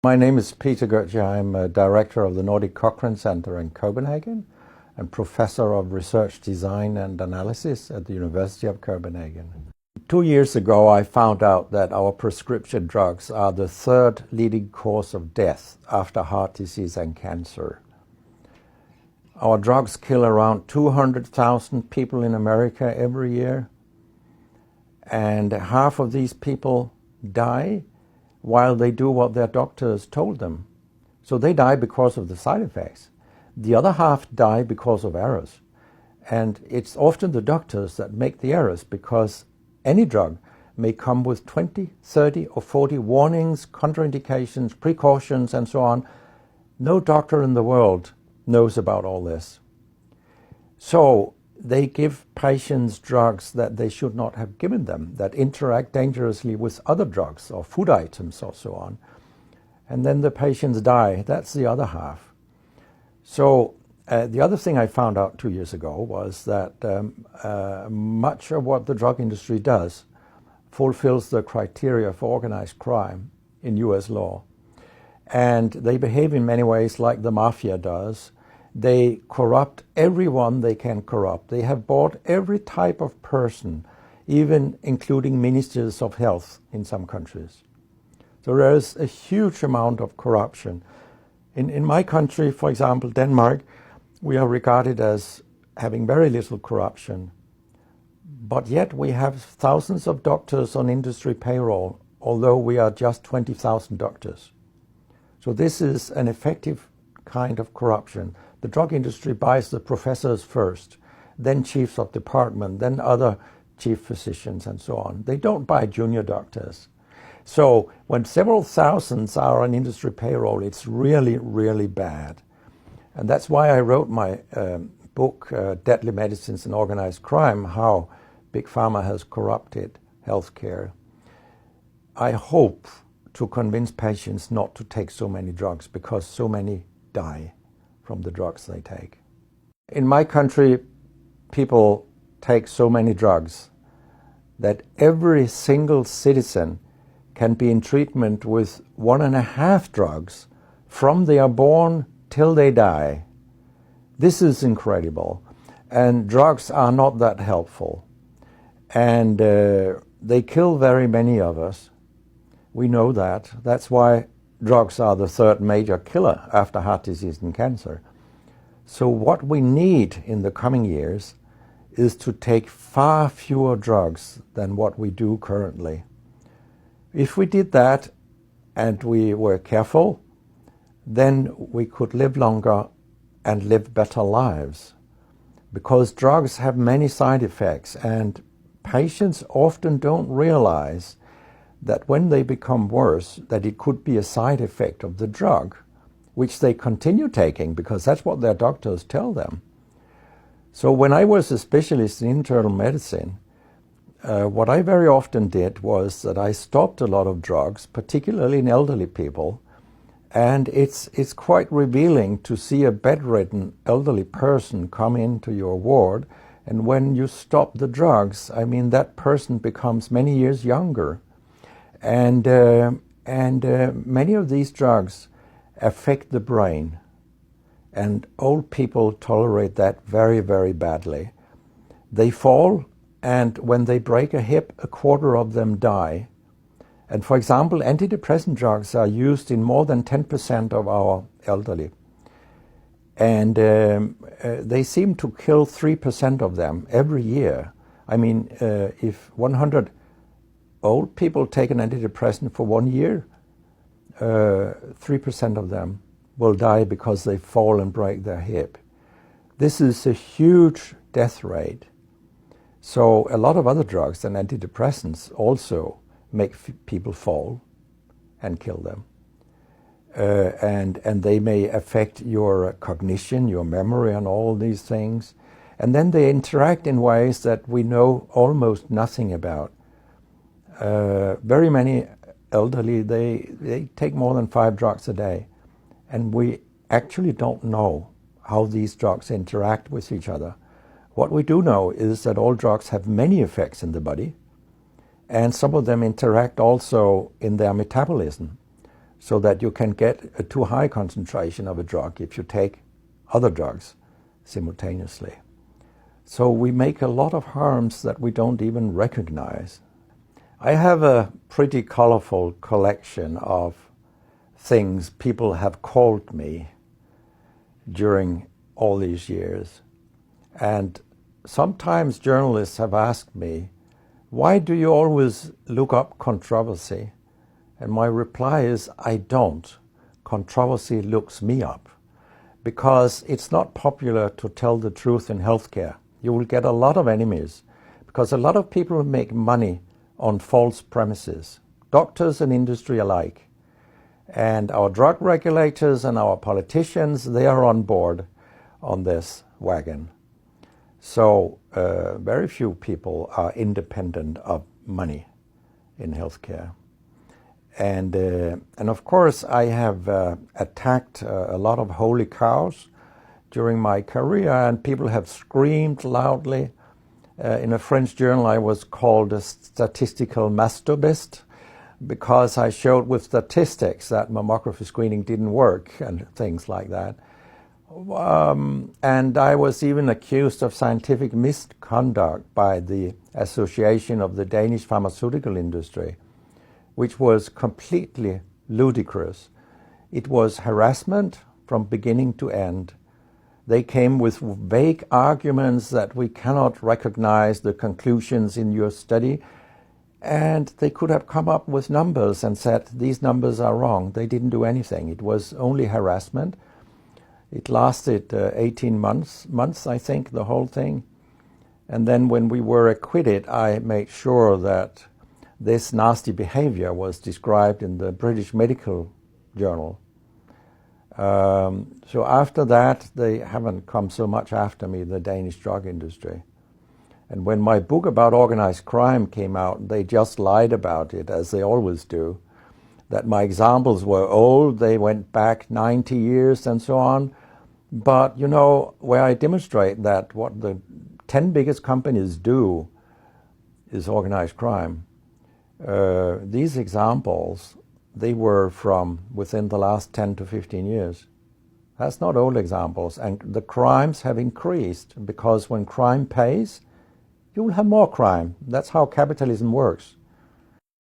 My name is Peter Gøtzsche. I'm a director of the Nordic Cochrane Center in Copenhagen and professor of research design and analysis at the University of Copenhagen. 2 years ago, I found out that our prescription drugs are the third leading cause of death after heart disease and cancer. Our drugs kill around 200,000 people in America every year, and half of these people die while they do what their doctors told them. So they die because of the side effects. The other half die because of errors. And it's often the doctors that make the errors, because any drug may come with 20, 30 or 40 warnings, contraindications, precautions, and so on. No doctor in the world knows about all this. So they give patients drugs that they should not have given them, that interact dangerously with other drugs or food items or so on. And then the patients die. That's the other half. So the other thing I found out 2 years ago was that much of what the drug industry does fulfills the criteria for organized crime in US law. And they behave in many ways like the mafia does. They corrupt everyone they can corrupt. They have bought every type of person, even including ministers of health in some countries. So there is a huge amount of corruption. In my country, for example, Denmark, we are regarded as having very little corruption. But yet we have thousands of doctors on industry payroll, although we are just 20,000 doctors. So this is an effective kind of corruption. The drug industry buys the professors first, then chiefs of department, then other chief physicians and so on. They don't buy junior doctors. So when several thousands are on industry payroll, it's really, really bad. And that's why I wrote my book, Deadly Medicines and Organized Crime, How Big Pharma Has Corrupted Healthcare. I hope to convince patients not to take so many drugs, because so many die from the drugs they take. In my country, people take so many drugs that every single citizen can be in treatment with 1.5 drugs from they are born till they die. This is incredible. And drugs are not that helpful. And they kill very many of us. We know that. That's why drugs are the third major killer after heart disease and cancer. So what we need in the coming years is to take far fewer drugs than what we do currently. If we did that and we were careful, then we could live longer and live better lives. Because drugs have many side effects, and patients often don't realize that when they become worse, that it could be a side effect of the drug, which they continue taking because that's what their doctors tell them. So when I was a specialist in internal medicine, what I very often did was that I stopped a lot of drugs, particularly in elderly people, and it's quite revealing to see a bedridden elderly person come into your ward, and when you stop the drugs, I mean, that person becomes many years younger. And many of these drugs affect the brain, and old people tolerate that very, very badly. They fall, and when they break a hip, 1/4 of them die. And for example, antidepressant drugs are used in more than 10% of our elderly. And they seem to kill 3% of them every year. I mean, if 100 old people take an antidepressant for 1 year, 3% of them will die because they fall and break their hip. This is a huge death rate. So a lot of other drugs than antidepressants also make people fall and kill them. And they may affect your cognition, your memory, and all these things. And then they interact in ways that we know almost nothing about. Very many elderly, they take more than 5 drugs a day. And we actually don't know how these drugs interact with each other. What we do know is that all drugs have many effects in the body, and some of them interact also in their metabolism. so that you can get a too high concentration of a drug if you take other drugs simultaneously. So we make a lot of harms that we don't even recognize. I have a pretty colorful collection of things people have called me during all these years. And sometimes journalists have asked me, why do you always look up controversy? And my reply is, I don't. Controversy looks me up. Because it's not popular to tell the truth in healthcare. You will get a lot of enemies, because a lot of people make money on false premises, doctors and industry alike. And our drug regulators and our politicians, they are on board on this wagon. So very few people are independent of money in healthcare. And of course, I have attacked a lot of holy cows during my career, and people have screamed loudly. In a French journal, I was called a statistical masturbist because I showed with statistics that mammography screening didn't work and things like that. And I was even accused of scientific misconduct by the Association of the Danish Pharmaceutical Industry, which was completely ludicrous. It was harassment from beginning to end. They came with vague arguments that we cannot recognize the conclusions in your study, and they could have come up with numbers and said, these numbers are wrong. They didn't do anything. It was only harassment. It lasted 18 months, I think, the whole thing. And then when we were acquitted, I made sure that this nasty behavior was described in the British Medical Journal. So after that, they haven't come so much after me, the Danish drug industry. And when my book about organized crime came out, they just lied about it, as they always do, that my examples were old, they went back 90 years and so on. But, you know, where I demonstrate that what the 10 biggest companies do is organized crime, these examples, they were from within the last 10 to 15 years. That's not old examples. And the crimes have increased because when crime pays, you will have more crime. That's how capitalism works.